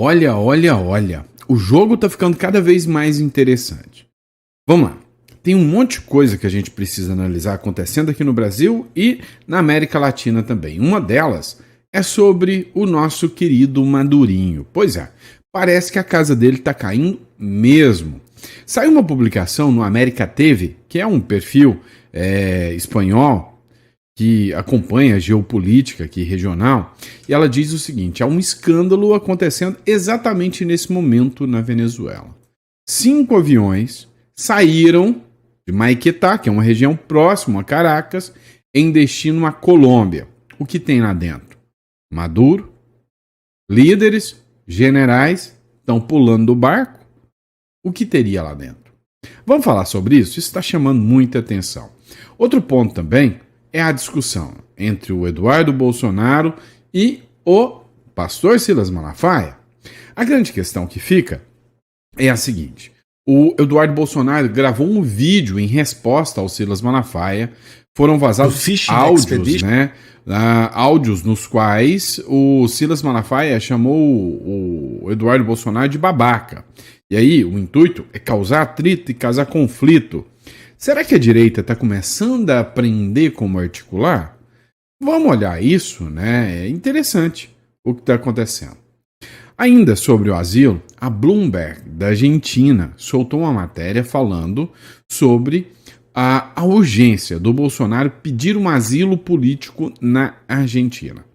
Olha. O jogo tá ficando cada vez mais interessante. Vamos lá. Tem um monte de coisa que a gente precisa analisar acontecendo aqui no Brasil e na América Latina também. Uma delas é sobre o nosso querido Madurinho. Pois é, parece que a casa dele tá caindo mesmo. Saiu uma publicação no América TV, que é um perfil espanhol que acompanha a geopolítica aqui regional, e ela diz o seguinte: há um escândalo acontecendo exatamente nesse momento na Venezuela. 5 aviões saíram de Maiquetá, que é uma região próxima a Caracas, em destino à Colômbia. O que tem lá dentro? Maduro, líderes, generais, estão pulando do barco. O que teria lá dentro? Vamos falar sobre isso? Isso está chamando muita atenção. Outro ponto também é a discussão entre o Eduardo Bolsonaro e o pastor Silas Malafaia. A grande questão que fica é a seguinte: o Eduardo Bolsonaro gravou um vídeo em resposta ao Silas Malafaia. Foram vazados áudios, né? Áudios nos quais o Silas Malafaia chamou o Eduardo Bolsonaro de babaca. E aí, o intuito é causar atrito e causar conflito. Será que a direita está começando a aprender como articular? Vamos olhar isso, né? É interessante o que está acontecendo. Ainda sobre o asilo, a Bloomberg, da Argentina, soltou uma matéria falando sobre a urgência do Bolsonaro pedir um asilo político na Argentina.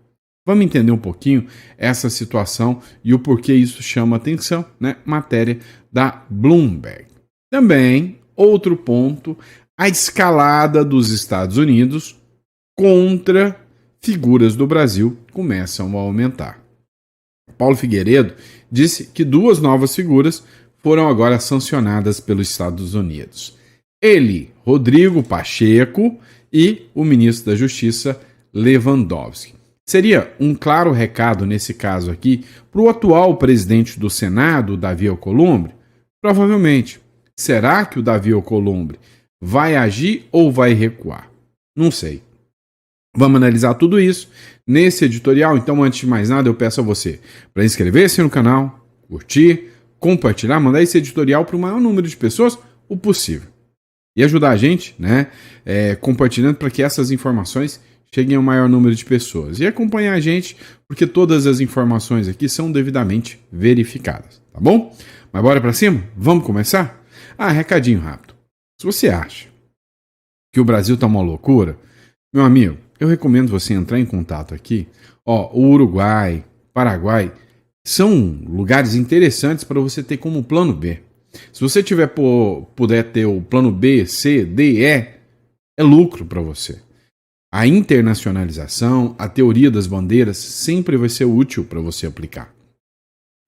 Vamos entender um pouquinho essa situação e o porquê isso chama atenção, né? Matéria da Bloomberg. Também, outro ponto, a escalada dos Estados Unidos contra figuras do Brasil começam a aumentar. Paulo Figueiredo disse que 2 novas figuras foram agora sancionadas pelos Estados Unidos. Ele, Rodrigo Pacheco, e o ministro da Justiça, Lewandowski. Seria um claro recado nesse caso aqui para o atual presidente do Senado, Davi Alcolumbre? Provavelmente. Será que o Davi Alcolumbre vai agir ou vai recuar? Não sei. Vamos analisar tudo isso nesse editorial. Então, antes de mais nada, eu peço a você para inscrever-se no canal, curtir, compartilhar, mandar esse editorial para o maior número de pessoas o possível. E ajudar a gente, né, compartilhando para que essas informações cheguem ao maior número de pessoas. E acompanhar a gente, porque todas as informações aqui são devidamente verificadas, tá bom? Mas bora para cima? Vamos começar? Recadinho rápido. Se você acha que o Brasil tá uma loucura, meu amigo, eu recomendo você entrar em contato aqui. O Uruguai, Paraguai, são lugares interessantes para você ter como plano B. Se você puder ter o plano B, C, D, E, é lucro para você. A internacionalização, a teoria das bandeiras sempre vai ser útil para você aplicar.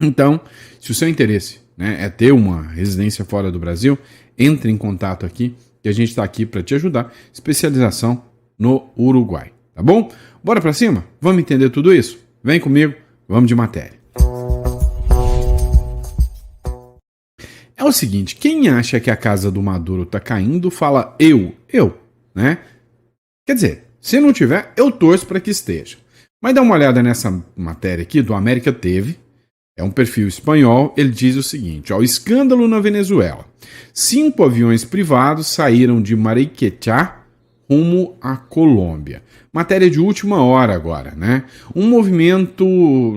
Então, se o seu interesse, né, é ter uma residência fora do Brasil, entre em contato aqui, que a gente está aqui para te ajudar. Especialização no Uruguai, tá bom? Bora para cima? Vamos entender tudo isso? Vem comigo, vamos de matéria. É o seguinte, quem acha que a casa do Maduro tá caindo, fala eu, né? Quer dizer, se não tiver, eu torço para que esteja. Mas dá uma olhada nessa matéria aqui do América TV, é um perfil espanhol, ele diz o seguinte, escândalo na Venezuela. 5 aviões privados saíram de Mariquetá rumo à Colômbia. Matéria de última hora agora, né? Um movimento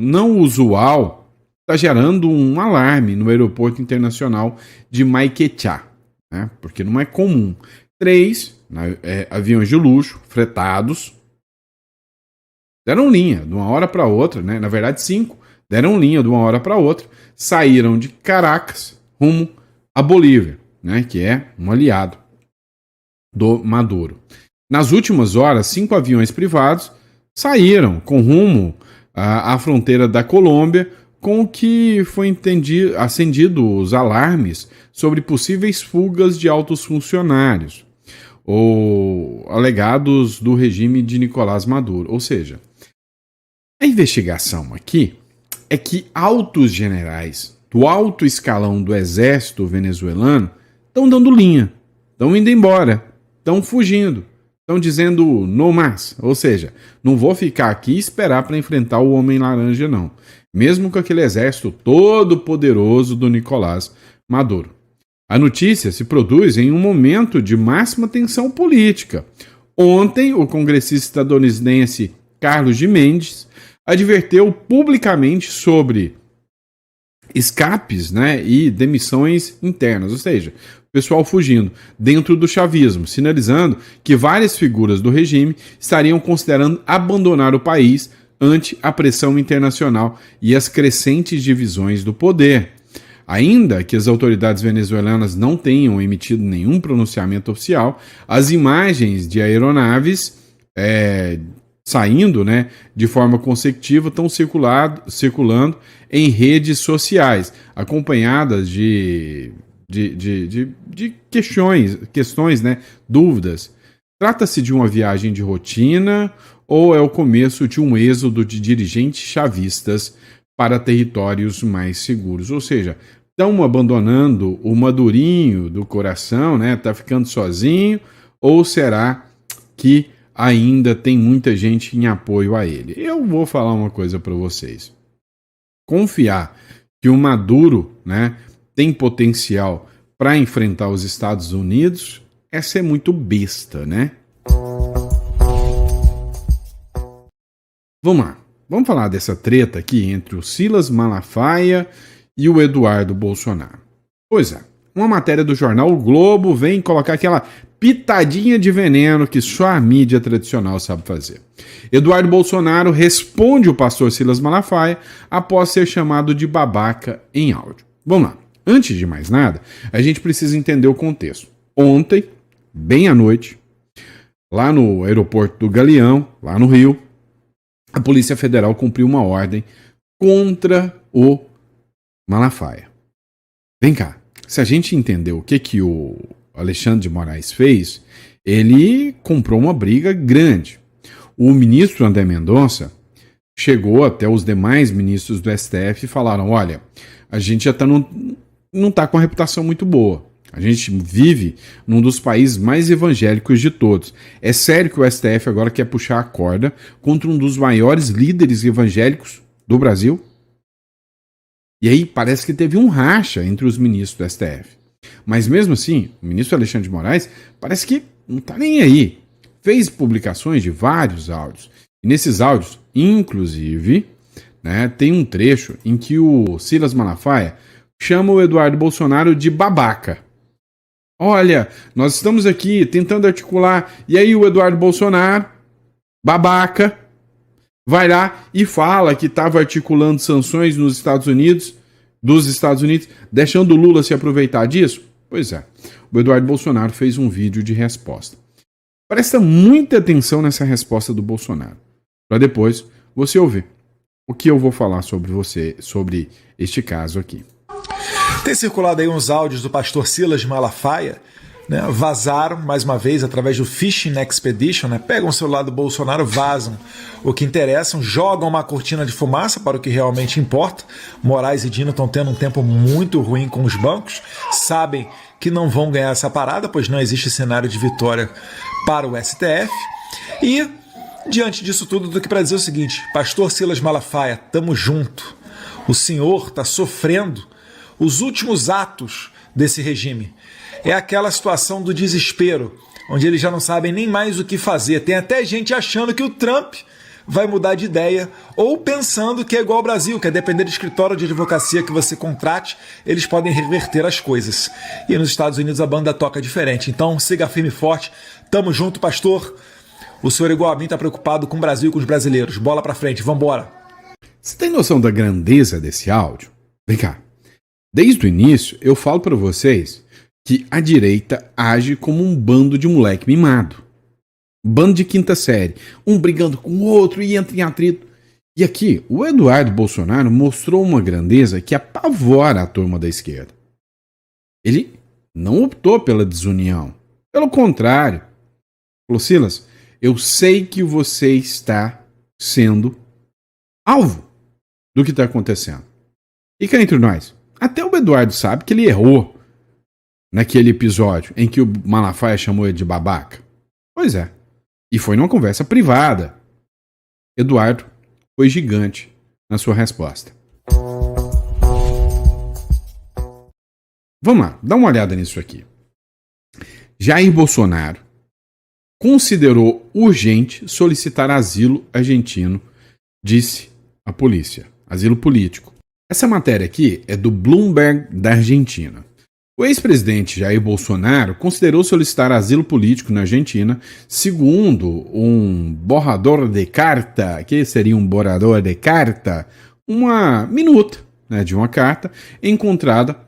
não usual está gerando um alarme no aeroporto internacional de Maiquetá, né? Porque não é comum. 3 aviões de luxo, fretados, deram linha de uma hora para outra, né? Na verdade 5 deram linha de uma hora para outra, saíram de Caracas rumo à Bolívia, né? Que é um aliado do Maduro. Nas últimas horas, 5 aviões privados saíram com rumo à fronteira da Colômbia, com o que foi acendido os alarmes sobre possíveis fugas de altos funcionários ou alegados do regime de Nicolás Maduro. Ou seja, a investigação aqui é que altos generais do alto escalão do exército venezuelano estão dando linha, estão indo embora, estão fugindo, estão dizendo no mas, ou seja, não vou ficar aqui e esperar para enfrentar o Homem Laranja não. mesmo com aquele exército todo poderoso do Nicolás Maduro. A notícia se produz em um momento de máxima tensão política. Ontem, o congressista estadunidense Carlos de Mendes adverteu publicamente sobre escapes, né, e demissões internas, ou seja, o pessoal fugindo dentro do chavismo, sinalizando que várias figuras do regime estariam considerando abandonar o país ante a pressão internacional e as crescentes divisões do poder. Ainda que as autoridades venezuelanas não tenham emitido nenhum pronunciamento oficial, as imagens de aeronaves saindo, né, de forma consecutiva estão circulando em redes sociais, acompanhadas de questões, né, dúvidas. Trata-se de uma viagem de rotina ou é o começo de um êxodo de dirigentes chavistas para territórios mais seguros? Ou seja, estão abandonando o Madurinho do coração, né? Tá ficando sozinho, ou será que ainda tem muita gente em apoio a ele? Eu vou falar uma coisa para vocês. Confiar que o Maduro, né, tem potencial para enfrentar os Estados Unidos é ser muito besta, né? Vamos lá. Vamos falar dessa treta aqui entre o Silas Malafaia e o Eduardo Bolsonaro. Pois é, uma matéria do jornal O Globo vem colocar aquela pitadinha de veneno que só a mídia tradicional sabe fazer. Eduardo Bolsonaro responde o pastor Silas Malafaia após ser chamado de babaca em áudio. Vamos lá. Antes de mais nada, a gente precisa entender o contexto. Ontem, bem à noite, lá no aeroporto do Galeão, lá no Rio, a Polícia Federal cumpriu uma ordem contra o Malafaia. Vem cá, se a gente entender o que o Alexandre de Moraes fez, ele comprou uma briga grande. O ministro André Mendonça chegou até os demais ministros do STF e falaram: olha, a gente já não está com uma reputação muito boa. A gente vive num dos países mais evangélicos de todos. É sério que o STF agora quer puxar a corda contra um dos maiores líderes evangélicos do Brasil? E aí parece que teve um racha entre os ministros do STF. Mas mesmo assim, o ministro Alexandre de Moraes parece que não está nem aí. Fez publicações de vários áudios. E nesses áudios, inclusive, né, tem um trecho em que o Silas Malafaia chama o Eduardo Bolsonaro de babaca. Olha, nós estamos aqui tentando articular, e aí o Eduardo Bolsonaro, babaca, vai lá e fala que estava articulando sanções dos Estados Unidos, deixando o Lula se aproveitar disso? Pois é, o Eduardo Bolsonaro fez um vídeo de resposta. Presta muita atenção nessa resposta do Bolsonaro, para depois você ouvir o que eu vou falar sobre este caso aqui. Tem circulado aí uns áudios do pastor Silas Malafaia, né? Vazaram, mais uma vez, através do Fishing Expedition, né? Pegam o celular do Bolsonaro, vazam o que interessam, jogam uma cortina de fumaça para o que realmente importa. Moraes e Dino estão tendo um tempo muito ruim com os bancos, sabem que não vão ganhar essa parada, pois não existe cenário de vitória para o STF. E, diante disso tudo, do que para dizer o seguinte: pastor Silas Malafaia, tamo junto. O senhor está sofrendo os últimos atos desse regime. É aquela situação do desespero, onde eles já não sabem nem mais o que fazer. Tem até gente achando que o Trump vai mudar de ideia, ou pensando que é igual ao Brasil, que é depender do escritório de advocacia que você contrate, eles podem reverter as coisas. E nos Estados Unidos a banda toca diferente. Então siga firme e forte. Tamo junto, pastor. O senhor, igual a mim, está preocupado com o Brasil e com os brasileiros. Bola pra frente, vambora. Você tem noção da grandeza desse áudio? Vem cá. Desde o início, eu falo para vocês que a direita age como um bando de moleque mimado. Bando de quinta série. Um brigando com o outro e entra em atrito. E aqui, o Eduardo Bolsonaro mostrou uma grandeza que apavora a turma da esquerda. Ele não optou pela desunião. Pelo contrário. Falou: Silas, eu sei que você está sendo alvo do que está acontecendo. E cá entre nós, até o Eduardo sabe que ele errou naquele episódio em que o Malafaia chamou ele de babaca. Pois é. E foi numa conversa privada. Eduardo foi gigante na sua resposta. vamos lá, dá uma olhada nisso aqui. Jair Bolsonaro considerou urgente solicitar asilo argentino, disse a polícia. Asilo político. Essa matéria aqui é do Bloomberg da Argentina. O ex-presidente Jair Bolsonaro considerou solicitar asilo político na Argentina, segundo um borrador de carta, que seria um borrador de carta, uma minuta, né, de uma carta encontrada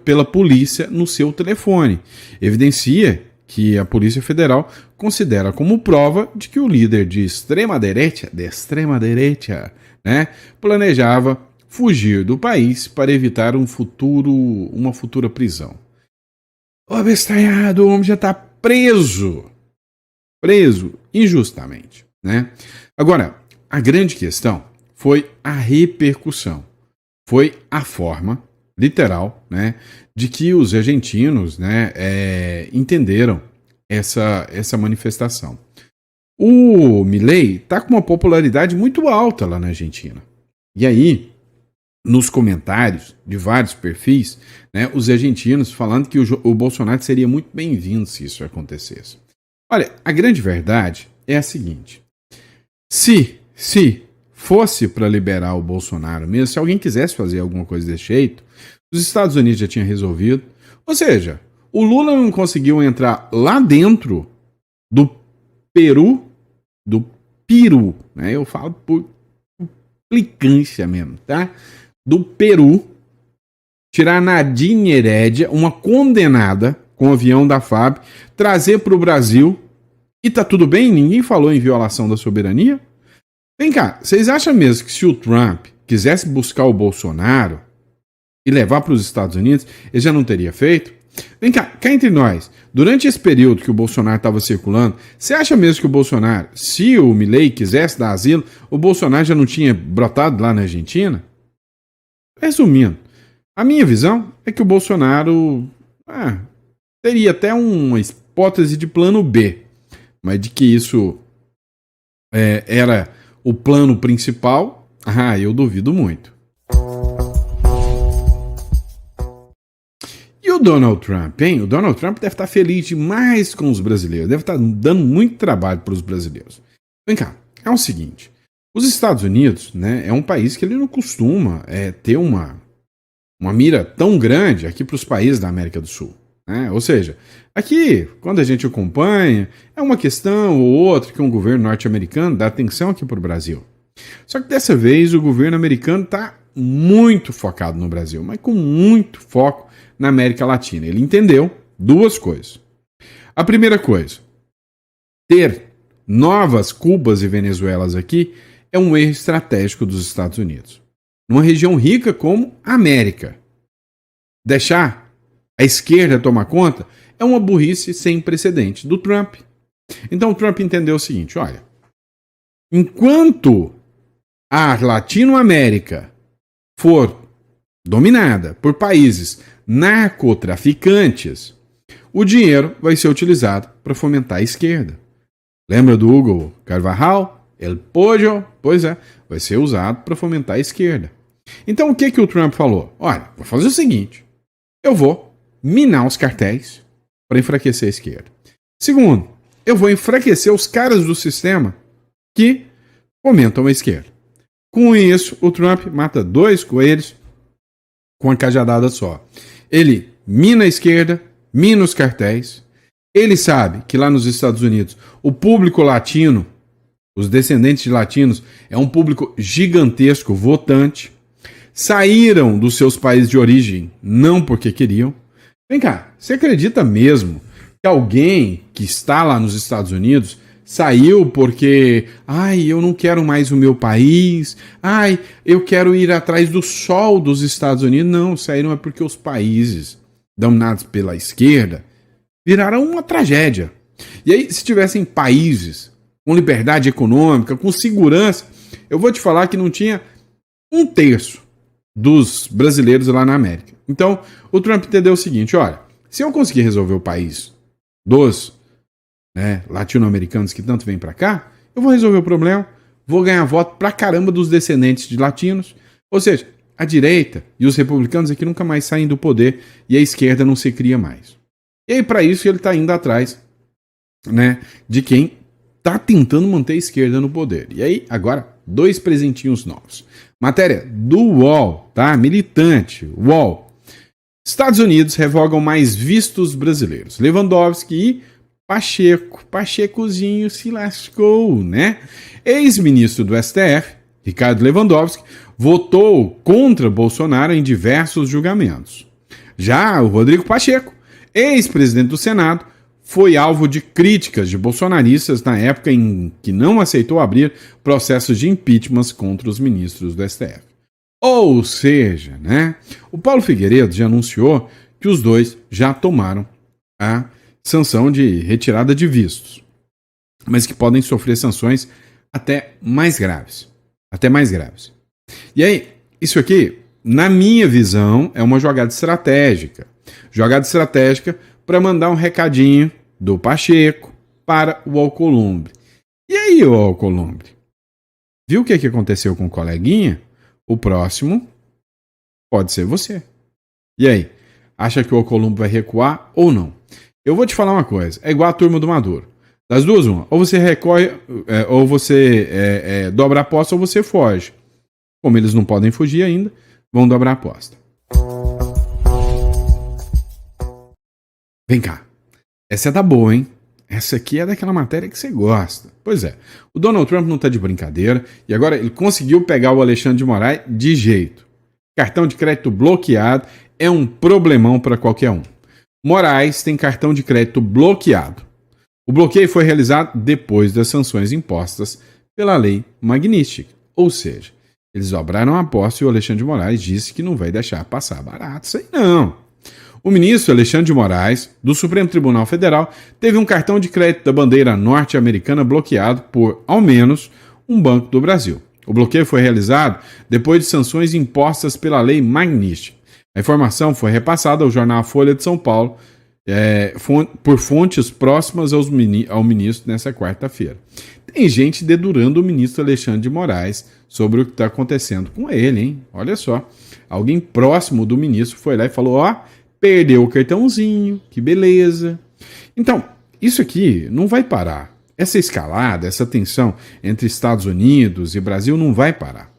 pela polícia no seu telefone. Evidencia que a Polícia Federal considera como prova de que o líder de extrema-direita, né, planejava fugir do país para evitar uma futura prisão. O abestalhado, o homem já está preso injustamente, né? Agora, a grande questão foi a repercussão, foi a forma literal, né, de que os argentinos, né, entenderam essa manifestação. O Milei está com uma popularidade muito alta lá na Argentina. E aí, nos comentários de vários perfis, né, os argentinos falando que o Bolsonaro seria muito bem-vindo se isso acontecesse. Olha, a grande verdade é a seguinte: se fosse para liberar o Bolsonaro mesmo, se alguém quisesse fazer alguma coisa desse jeito, os Estados Unidos já tinham resolvido. Ou seja, o Lula não conseguiu entrar lá dentro do Peru, né? Eu falo por implicância mesmo, tá? Do Peru, tirar Nadine Heredia, uma condenada com o avião da FAB, trazer para o Brasil e tá tudo bem? Ninguém falou em violação da soberania? Vem cá, vocês acham mesmo que se o Trump quisesse buscar o Bolsonaro e levar para os Estados Unidos, ele já não teria feito? Vem cá entre nós, durante esse período que o Bolsonaro estava circulando, você acha mesmo que o Bolsonaro, se o Milei quisesse dar asilo, o Bolsonaro já não tinha brotado lá na Argentina? Resumindo, a minha visão é que o Bolsonaro teria até uma hipótese de plano B, mas de que isso era o plano principal, eu duvido muito. E o Donald Trump, hein? O Donald Trump deve estar feliz demais com os brasileiros, deve estar dando muito trabalho para os brasileiros. Vem cá, é o seguinte, os Estados Unidos, né, é um país que ele não costuma ter uma mira tão grande aqui para os países da América do Sul. Né? Ou seja, aqui, quando a gente acompanha, é uma questão ou outra que um governo norte-americano dá atenção aqui para o Brasil. Só que dessa vez o governo americano está muito focado no Brasil, mas com muito foco na América Latina. Ele entendeu duas coisas. A primeira coisa, ter novas Cubas e Venezuelas aqui é um erro estratégico dos Estados Unidos. Numa região rica como a América, deixar a esquerda tomar conta é uma burrice sem precedente do Trump. Então o Trump entendeu o seguinte, olha, enquanto a Latinoamérica for dominada por países narcotraficantes, o dinheiro vai ser utilizado para fomentar a esquerda. Lembra do Hugo Carvajal? El Pollo? Pois é, vai ser usado para fomentar a esquerda. Então o que o Trump falou? Olha, vou fazer o seguinte, eu vou minar os cartéis para enfraquecer a esquerda. Segundo, eu vou enfraquecer os caras do sistema que fomentam a esquerda. Com isso, o Trump mata dois coelhos com uma cajadada só. Ele mina a esquerda, mina os cartéis. Ele sabe que lá nos Estados Unidos o público latino, os descendentes de latinos, é um público gigantesco, votante. Saíram dos seus países de origem não porque queriam. Vem cá, você acredita mesmo que alguém que está lá nos Estados Unidos saiu porque, eu não quero mais o meu país, eu quero ir atrás do sol dos Estados Unidos? Não, saíram é porque os países dominados pela esquerda viraram uma tragédia. E aí, se tivessem países com liberdade econômica, com segurança, eu vou te falar que não tinha 1/3 dos brasileiros lá na América. Então, o Trump entendeu o seguinte, olha, se eu conseguir resolver o país dos latino-americanos que tanto vêm para cá, eu vou resolver o problema, vou ganhar voto pra caramba dos descendentes de latinos. Ou seja, a direita e os republicanos aqui nunca mais saem do poder e a esquerda não se cria mais. E aí, para isso, ele está indo atrás, né, de quem está tentando manter a esquerda no poder. E aí, agora, 2 presentinhos novos. Matéria do UOL, tá? Militante, UOL. Estados Unidos revogam mais vistos brasileiros. Lewandowski e Pachecozinho se lascou, né? Ex-ministro do STF, Ricardo Lewandowski, votou contra Bolsonaro em diversos julgamentos. Já o Rodrigo Pacheco, ex-presidente do Senado, foi alvo de críticas de bolsonaristas na época em que não aceitou abrir processos de impeachment contra os ministros do STF. Ou seja, né, o Paulo Figueiredo já anunciou que os dois já tomaram a sanção de retirada de vistos, mas que podem sofrer sanções até mais graves. Até mais graves. E aí, isso aqui, na minha visão, é uma jogada estratégica. Jogada estratégica para mandar um recadinho do Pacheco para o Alcolumbre. E aí, o Alcolumbre? Viu o que aconteceu com o coleguinha? O próximo pode ser você. E aí? Acha que o Alcolumbre vai recuar ou não? Eu vou te falar uma coisa. É igual a turma do Maduro. Das duas, uma. Ou você recorre, ou você dobra a aposta, ou você foge. Como eles não podem fugir ainda, vão dobrar a aposta. Vem cá. Essa é da boa, hein? Essa aqui é daquela matéria que você gosta. Pois é. O Donald Trump não tá de brincadeira e agora ele conseguiu pegar o Alexandre de Moraes de jeito. Cartão de crédito bloqueado é um problemão para qualquer um. Moraes tem cartão de crédito bloqueado. O bloqueio foi realizado depois das sanções impostas pela lei Magnitsky. Ou seja, eles dobraram a aposta e o Alexandre de Moraes disse que não vai deixar passar barato. Isso aí não. O ministro Alexandre de Moraes, do Supremo Tribunal Federal, teve um cartão de crédito da bandeira norte-americana bloqueado por, ao menos, um banco do Brasil. O bloqueio foi realizado depois de sanções impostas pela lei Magnitsky. A informação foi repassada ao jornal Folha de São Paulo por fontes próximas ao ministro nessa quarta-feira. Tem gente dedurando o ministro Alexandre de Moraes sobre o que está acontecendo com ele, hein? Olha só. Alguém próximo do ministro foi lá e falou, perdeu o cartãozinho, que beleza. Então, isso aqui não vai parar. Essa escalada, essa tensão entre Estados Unidos e Brasil não vai parar.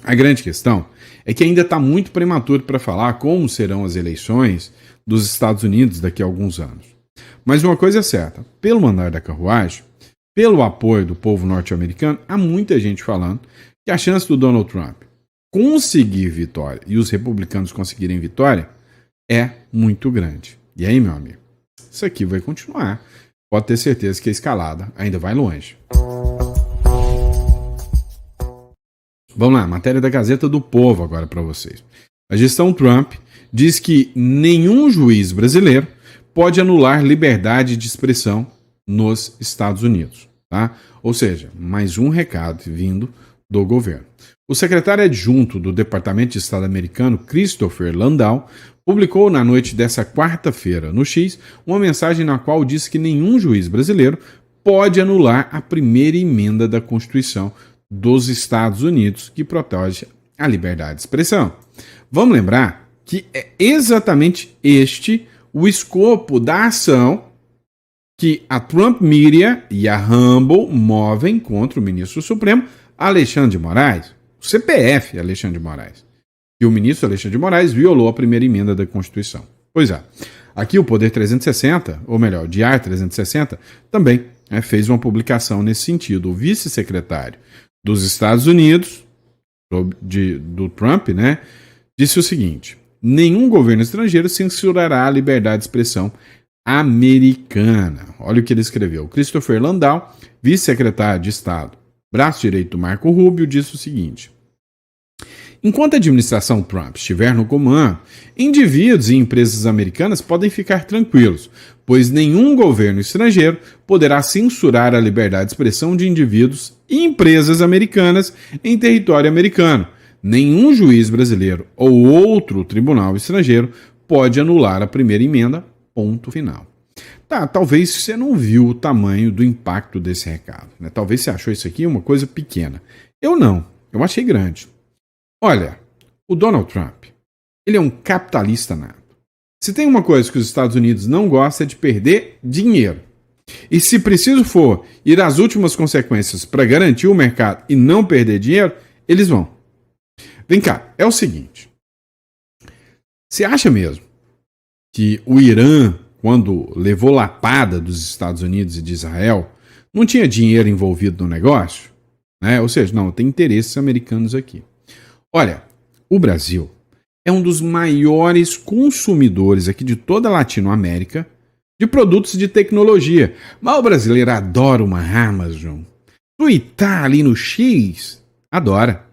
A grande questão é que ainda está muito prematuro para falar como serão as eleições dos Estados Unidos daqui a alguns anos. Mas uma coisa é certa, pelo andar da carruagem, pelo apoio do povo norte-americano, há muita gente falando que a chance do Donald Trump conseguir vitória e os republicanos conseguirem vitória é muito grande. E aí, meu amigo, isso aqui vai continuar. Pode ter certeza que a escalada ainda vai longe. Vamos lá, matéria da Gazeta do Povo agora para vocês. A gestão Trump diz que nenhum juiz brasileiro pode anular liberdade de expressão nos Estados Unidos. Tá? Ou seja, mais um recado vindo do governo. O secretário adjunto do Departamento de Estado americano, Christopher Landau, publicou na noite dessa quarta-feira no X uma mensagem na qual disse que nenhum juiz brasileiro pode anular a primeira emenda da Constituição dos Estados Unidos que protege a liberdade de expressão. Vamos lembrar que é exatamente este o escopo da ação que a Trump Media e a Rumble movem contra o ministro Supremo Alexandre de Moraes, o CPF Alexandre de Moraes. E o ministro Alexandre de Moraes violou a primeira emenda da Constituição. Pois é, aqui o Poder 360, ou melhor, o Diário 360, também fez uma publicação nesse sentido. O vice-secretário dos Estados Unidos, do Trump, disse o seguinte: nenhum governo estrangeiro censurará a liberdade de expressão americana. Olha o que ele escreveu. Christopher Landau, vice-secretário de Estado, braço direito do Marco Rubio, disse o seguinte: enquanto a administração Trump estiver no comando, indivíduos e empresas americanas podem ficar tranquilos, pois nenhum governo estrangeiro poderá censurar a liberdade de expressão de indivíduos e empresas americanas em território americano. Nenhum juiz brasileiro ou outro tribunal estrangeiro pode anular a primeira emenda, ponto final. Tá, talvez você não viu o tamanho do impacto desse recado. Talvez você achou isso aqui uma coisa pequena. Eu não, eu achei grande. Olha, O Donald Trump, ele é um capitalista nato. Se tem uma coisa que os Estados Unidos não gostam é de perder dinheiro. E se preciso for ir às últimas consequências para garantir o mercado e não perder dinheiro, eles vão. Vem cá, é o seguinte. Você acha mesmo que o Irã, quando levou lapada dos Estados Unidos e de Israel, não tinha dinheiro envolvido no negócio? Ou seja, não, tem interesses americanos aqui. Olha, o Brasil é um dos maiores consumidores aqui de toda a Latinoamérica de produtos de tecnologia. Mas o brasileiro adora uma Amazon. Tuitar ali no X, adora.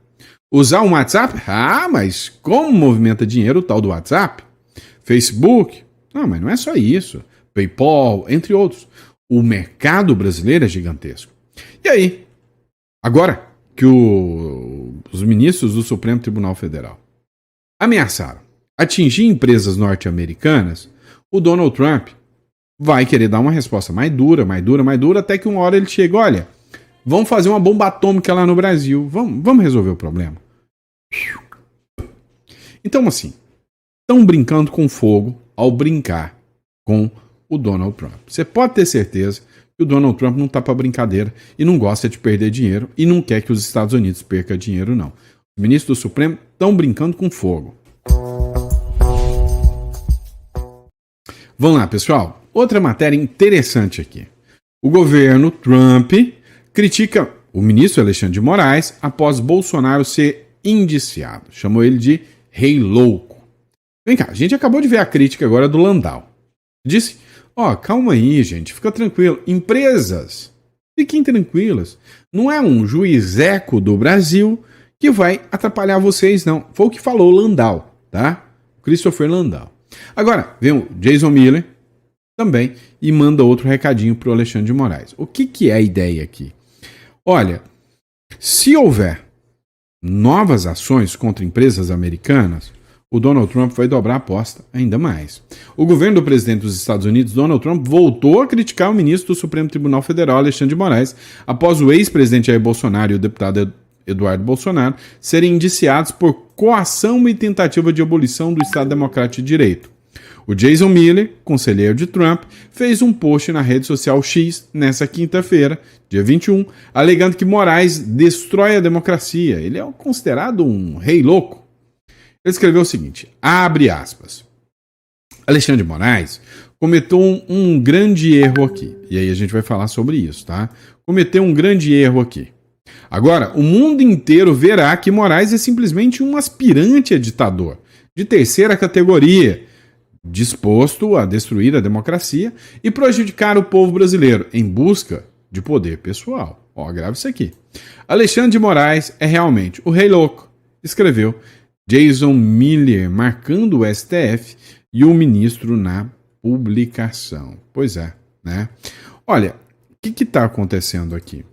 Usar um WhatsApp? Mas como movimenta dinheiro o tal do WhatsApp? Facebook? Não, mas não é só isso. PayPal, entre outros. O mercado brasileiro é gigantesco. E aí? Agora que os ministros do Supremo Tribunal Federal ameaçaram atingir empresas norte-americanas, o Donald Trump vai querer dar uma resposta mais dura, até que uma hora ele chega, olha, vamos fazer uma bomba atômica lá no Brasil, vamos resolver o problema. Então, assim, estão brincando com fogo ao brincar com o Donald Trump. Você pode ter certeza que o Donald Trump não está para brincadeira e não gosta de perder dinheiro e não quer que os Estados Unidos percam dinheiro, não. Os ministros do Supremo estão brincando com fogo. Vamos lá, pessoal. Outra matéria interessante aqui. O governo Trump critica o ministro Alexandre de Moraes após Bolsonaro ser indiciado. Chamou ele de rei louco. Vem cá, a gente acabou de ver a crítica agora do Landau. Disse, calma aí, gente, fica tranquilo. Empresas, fiquem tranquilas. Não é um juizeco do Brasil que vai atrapalhar vocês, não. Foi o que falou o Landau, tá? Christopher Landau. Agora, vem o Jason Miller também e manda outro recadinho para o Alexandre de Moraes. O que é a ideia aqui? Olha, se houver novas ações contra empresas americanas, o Donald Trump vai dobrar a aposta ainda mais. O governo do presidente dos Estados Unidos, Donald Trump, voltou a criticar o ministro do Supremo Tribunal Federal, Alexandre de Moraes, após o ex-presidente Jair Bolsonaro e o deputado Eduardo Bolsonaro serem indiciados por coação e tentativa de abolição do Estado Democrático de Direito. O Jason Miller, conselheiro de Trump, fez um post na rede social X nessa quinta-feira, dia 21, alegando que Moraes destrói a democracia. Ele é considerado um rei louco. Ele escreveu o seguinte, abre aspas, Alexandre de Moraes cometeu um grande erro aqui. E aí a gente vai falar sobre isso, tá? Cometeu um grande erro aqui. Agora, o mundo inteiro verá que Moraes é simplesmente um aspirante a ditador, de terceira categoria, disposto a destruir a democracia e prejudicar o povo brasileiro em busca de poder pessoal. Grave isso aqui. Alexandre de Moraes é realmente o rei louco, escreveu Jason Miller, marcando o STF e o ministro na publicação. Pois é, né? Olha, o que está acontecendo aqui?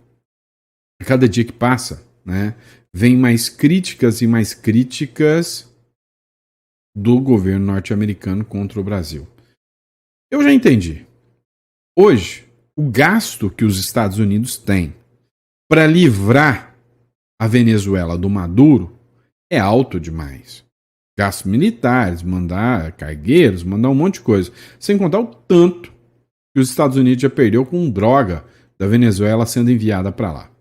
A cada dia que passa, né, vem mais críticas e mais críticas do governo norte-americano contra o Brasil. Eu já entendi. Hoje, o gasto que os Estados Unidos têm para livrar a Venezuela do Maduro é alto demais. Gastos militares, mandar cargueiros, mandar um monte de coisa. Sem contar o tanto que os Estados Unidos já perdeu com droga da Venezuela sendo enviada para lá.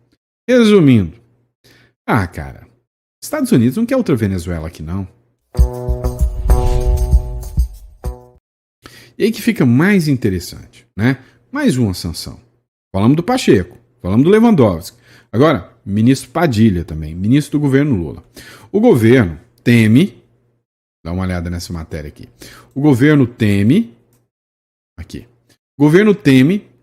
Resumindo, cara, Estados Unidos não quer outra Venezuela aqui não. E aí que fica mais interessante, né? Mais uma sanção. Falamos do Pacheco, falamos do Lewandowski. Agora, ministro Padilha também, ministro do governo Lula. O governo teme, dá uma olhada nessa matéria aqui. O governo teme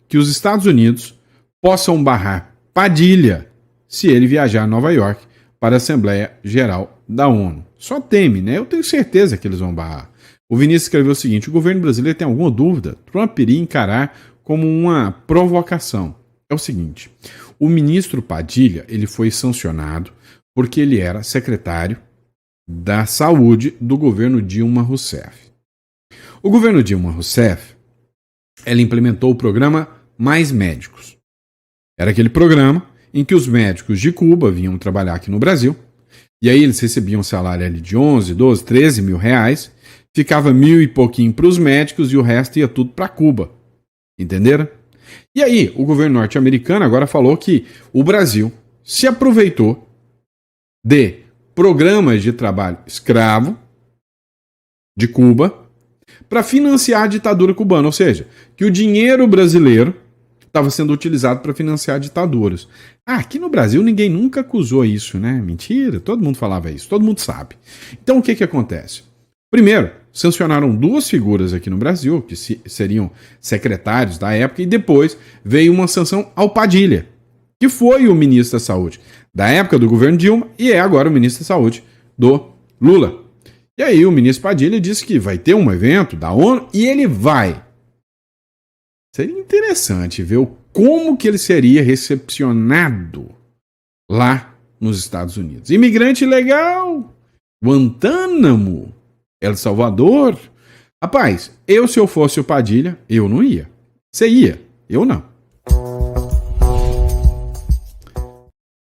que os Estados Unidos possam barrar Padilha se ele viajar a Nova York para a Assembleia Geral da ONU. Só teme, né? Eu tenho certeza que eles vão barrar. O Vinícius escreveu o seguinte, o governo brasileiro tem alguma dúvida? Trump iria encarar como uma provocação. É o seguinte, o ministro Padilha, ele foi sancionado porque ele era secretário da saúde do governo Dilma Rousseff. O governo Dilma Rousseff, ela implementou o programa Mais Médicos. Era aquele programa em que os médicos de Cuba vinham trabalhar aqui no Brasil E aí eles recebiam um salário ali de 11, 12, 13 mil reais, ficava 1.000 e pouquinho para os médicos e o resto ia tudo para Cuba. Entenderam? E aí o governo norte-americano agora falou que o Brasil se aproveitou de programas de trabalho escravo de Cuba para financiar a ditadura cubana, ou seja, que o dinheiro brasileiro estava sendo utilizado para financiar ditaduras. Aqui no Brasil ninguém nunca acusou isso, né? Mentira, todo mundo falava isso, todo mundo sabe. Então o que acontece? Primeiro, sancionaram duas figuras aqui no Brasil, que seriam secretários da época, e depois veio uma sanção ao Padilha, que foi o ministro da Saúde da época do governo Dilma e é agora o ministro da Saúde do Lula. E aí o ministro Padilha disse que vai ter um evento da ONU e ele vai. Seria interessante ver como que ele seria recepcionado lá nos Estados Unidos. Imigrante legal, Guantánamo, El Salvador. Rapaz, se eu fosse o Padilha, eu não ia. Você ia, eu não.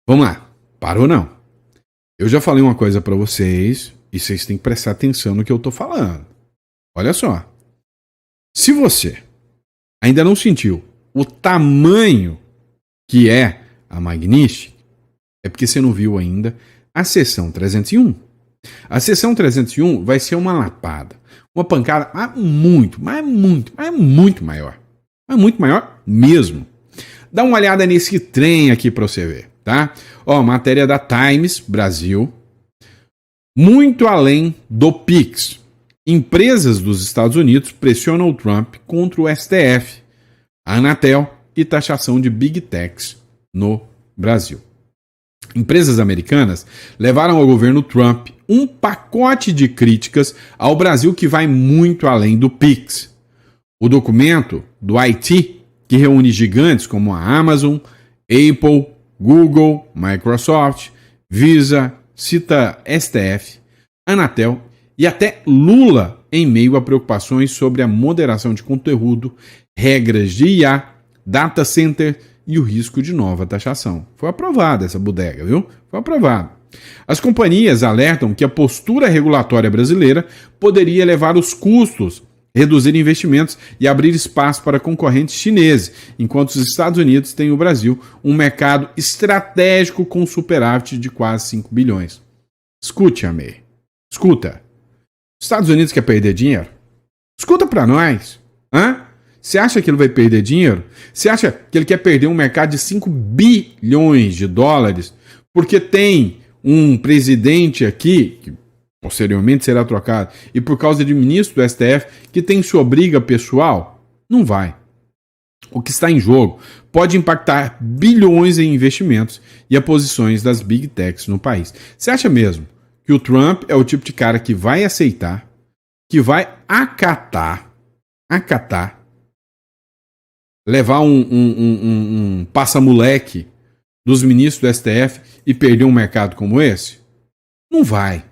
Vamos lá, parou não. Eu já falei uma coisa pra vocês e vocês têm que prestar atenção no que eu tô falando. Olha só. Se você ainda não sentiu o tamanho que é a Magnífica, é porque você não viu ainda a sessão 301. A sessão 301 vai ser uma lapada, uma pancada muito maior. Mas muito maior mesmo. Dá uma olhada nesse trem aqui para você ver, tá? Ó, matéria da Times Brasil. Muito além do Pix. Empresas dos Estados Unidos pressionam o Trump contra o STF, a Anatel e taxação de Big Techs no Brasil. Empresas americanas levaram ao governo Trump um pacote de críticas ao Brasil que vai muito além do Pix. O documento do IT, que reúne gigantes como a Amazon, Apple, Google, Microsoft, Visa, cita STF, Anatel e até Lula em meio a preocupações sobre a moderação de conteúdo, regras de IA, data center e o risco de nova taxação. Foi aprovada essa bodega, viu? Foi aprovada. As companhias alertam que a postura regulatória brasileira poderia elevar os custos, reduzir investimentos e abrir espaço para concorrentes chineses, enquanto os Estados Unidos têm o Brasil um mercado estratégico com superávit de quase 5 bilhões. Escute, Amê. Escuta. Os Estados Unidos quer perder dinheiro? Escuta para nós. Hã? Você acha que ele vai perder dinheiro? Você acha que ele quer perder um mercado de 5 bilhões de dólares porque tem um presidente aqui, que posteriormente será trocado, e por causa de ministro do STF, que tem sua briga pessoal? Não vai. O que está em jogo pode impactar bilhões em investimentos e a posições das Big Techs no país. Você acha mesmo que o Trump é o tipo de cara que vai aceitar, que vai acatar, levar um passa-moleque dos ministros do STF e perder um mercado como esse? Não vai.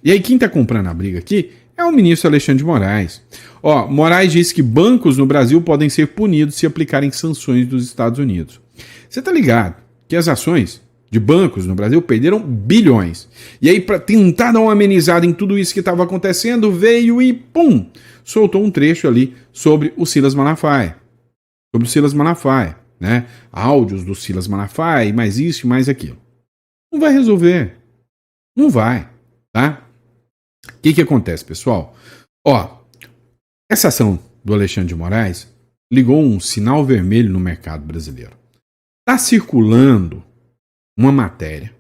E aí quem está comprando a briga aqui é o ministro Alexandre de Moraes. Ó, Moraes disse que bancos no Brasil podem ser punidos se aplicarem sanções dos Estados Unidos. Você está ligado que as ações de bancos no Brasil perderam bilhões. E aí, para tentar dar uma amenizada em tudo isso que estava acontecendo, veio e, pum, soltou um trecho ali sobre o Silas Malafaia. Sobre o Silas Malafaia, né? Áudios do Silas Malafaia, mais isso e mais aquilo. Não vai resolver. Não vai, tá? O que acontece, pessoal? Ó, essa ação do Alexandre de Moraes ligou um sinal vermelho no mercado brasileiro. Está circulando uma matéria,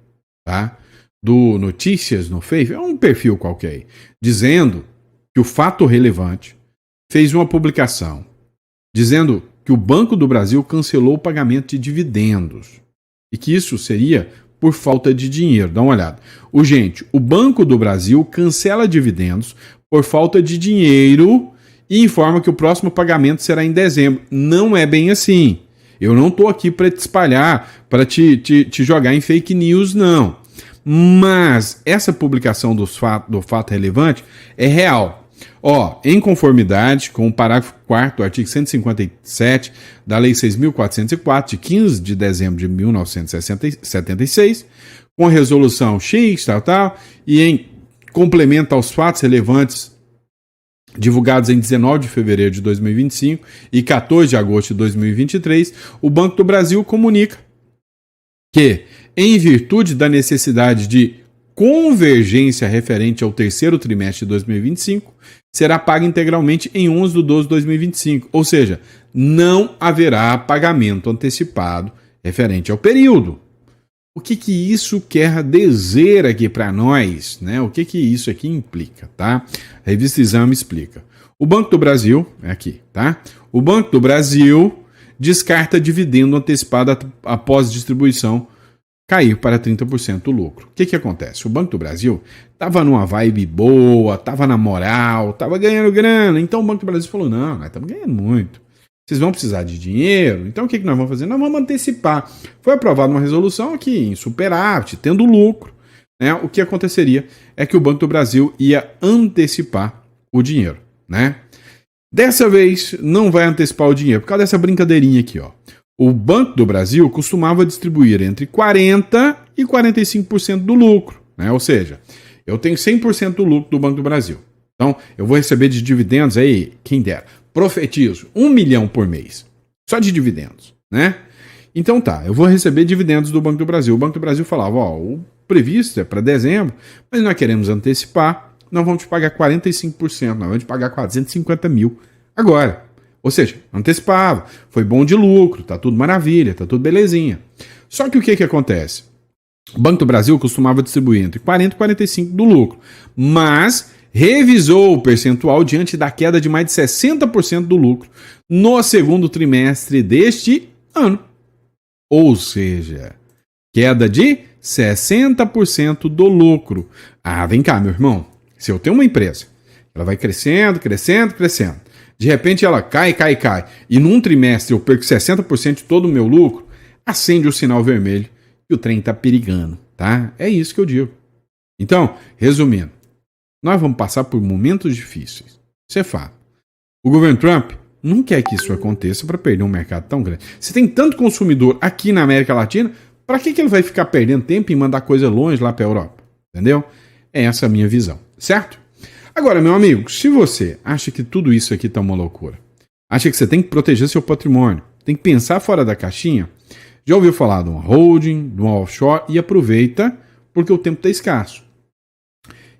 tá? Do Notícias no Face, é um perfil qualquer aí, dizendo que o Fato Relevante fez uma publicação dizendo que o Banco do Brasil cancelou o pagamento de dividendos e que isso seria por falta de dinheiro. Dá uma olhada. O Banco do Brasil cancela dividendos por falta de dinheiro e informa que o próximo pagamento será em dezembro. Não é bem assim. Eu não estou aqui para te espalhar, para te jogar em fake news, não. Mas essa publicação do fato relevante é real. Ó, em conformidade com o parágrafo 4º do artigo 157 da Lei 6.404, de 15 de dezembro de 1976, com a resolução X, tal, e em complemento aos fatos relevantes divulgados em 19 de fevereiro de 2025 e 14 de agosto de 2023, o Banco do Brasil comunica que, em virtude da necessidade de convergência referente ao terceiro trimestre de 2025, será paga integralmente em 11 de 12 de 2025, ou seja, não haverá pagamento antecipado referente ao período. O que isso quer dizer aqui para nós, né? O que isso aqui implica, tá? A revista Exame explica. O Banco do Brasil, é aqui, tá? O Banco do Brasil descarta dividendo antecipado após distribuição cair para 30% do lucro. O que acontece? O Banco do Brasil estava numa vibe boa, estava na moral, estava ganhando grana, então o Banco do Brasil falou, não, nós estamos ganhando muito. Vocês vão precisar de dinheiro, então o que nós vamos fazer? Nós vamos antecipar. Foi aprovada uma resolução aqui em superávit, tendo lucro, né? O que aconteceria é que o Banco do Brasil ia antecipar o dinheiro, né? Dessa vez não vai antecipar o dinheiro, por causa dessa brincadeirinha aqui, ó. O Banco do Brasil costumava distribuir entre 40% e 45% do lucro, né? Ou seja, eu tenho 100% do lucro do Banco do Brasil. Então, eu vou receber de dividendos aí, quem dera, profetizo, 1 milhão por mês, só de dividendos, né? Então tá, eu vou receber dividendos do Banco do Brasil. O Banco do Brasil falava, ó, o previsto é para dezembro, mas nós queremos antecipar, nós vamos te pagar 45%, nós vamos te pagar 450 mil agora. Ou seja, antecipava, foi bom de lucro, tá tudo maravilha, tá tudo belezinha. Só que o que acontece? O Banco do Brasil costumava distribuir entre 40% e 45% do lucro, mas revisou o percentual diante da queda de mais de 60% do lucro no segundo trimestre deste ano. Ou seja, queda de 60% do lucro. Ah, vem cá, meu irmão. Se eu tenho uma empresa, ela vai crescendo, crescendo, crescendo. De repente ela cai. E num trimestre eu perco 60% de todo o meu lucro, acende o sinal vermelho e o trem está perigando, tá? É isso que eu digo. Então, resumindo, nós vamos passar por momentos difíceis. Isso é fato. O governo Trump não quer que isso aconteça para perder um mercado tão grande. Se tem tanto consumidor aqui na América Latina, para que ele vai ficar perdendo tempo em mandar coisa longe lá para a Europa? Entendeu? É essa a minha visão, certo? Agora, meu amigo, se você acha que tudo isso aqui está uma loucura, acha que você tem que proteger seu patrimônio, tem que pensar fora da caixinha, já ouviu falar de uma holding, de uma offshore, e aproveita porque o tempo está escasso.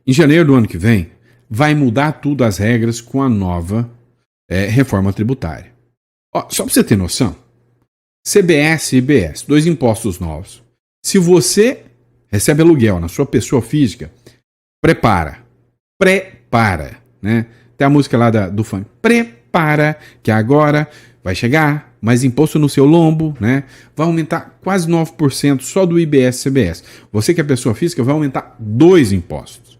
Em janeiro do ano que vem, vai mudar tudo as regras com a nova reforma tributária. Ó, só para você ter noção, CBS e IBS, 2 impostos novos. Se você recebe aluguel na sua pessoa física, prepara, né? Tem a música lá do funk. Prepara, que agora vai chegar mais imposto no seu lombo, né? Vai aumentar quase 9% só do IBS e CBS. Você que é pessoa física vai aumentar 2 impostos.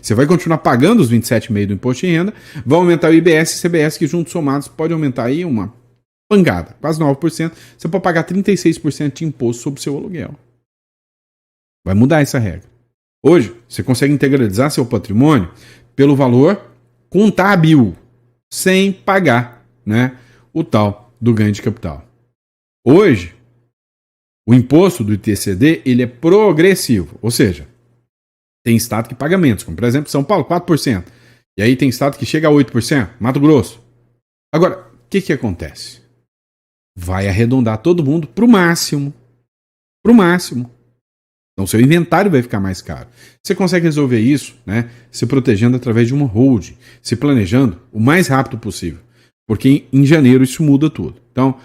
Você vai continuar pagando os 27,5% do imposto de renda, vai aumentar o IBS e CBS, que juntos somados pode aumentar aí uma pangada, quase 9%. Você pode pagar 36% de imposto sobre o seu aluguel. Vai mudar essa regra. Hoje, você consegue integralizar seu patrimônio pelo valor contábil, sem pagar, né, o tal do ganho de capital. Hoje, o imposto do ITCD ele é progressivo, ou seja, tem estado que paga menos, como por exemplo São Paulo, 4%. E aí tem estado que chega a 8%, Mato Grosso. Agora, o que acontece? Vai arredondar todo mundo para o máximo. Para o máximo. Então, seu inventário vai ficar mais caro. Você consegue resolver isso, né, se protegendo através de uma holding, se planejando o mais rápido possível. Porque em janeiro isso muda tudo. Então,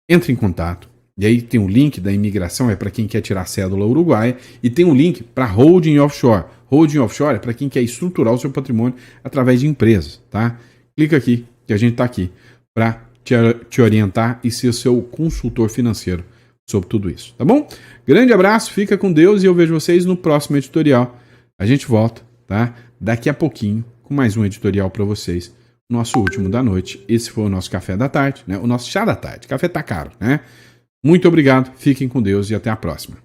entre em contato. E aí tem um link da imigração, é para quem quer tirar cédula uruguaia. E tem um link para holding offshore. Holding offshore é para quem quer estruturar o seu patrimônio através de empresas. Tá? Clica aqui, que a gente está aqui para te orientar e ser seu consultor financeiro sobre tudo isso, tá bom? Grande abraço, fica com Deus e eu vejo vocês no próximo editorial. A gente volta, tá? Daqui a pouquinho com mais um editorial para vocês. Nosso último da noite. Esse foi o nosso café da tarde, né? O nosso chá da tarde. Café tá caro, né? Muito obrigado, fiquem com Deus e até a próxima.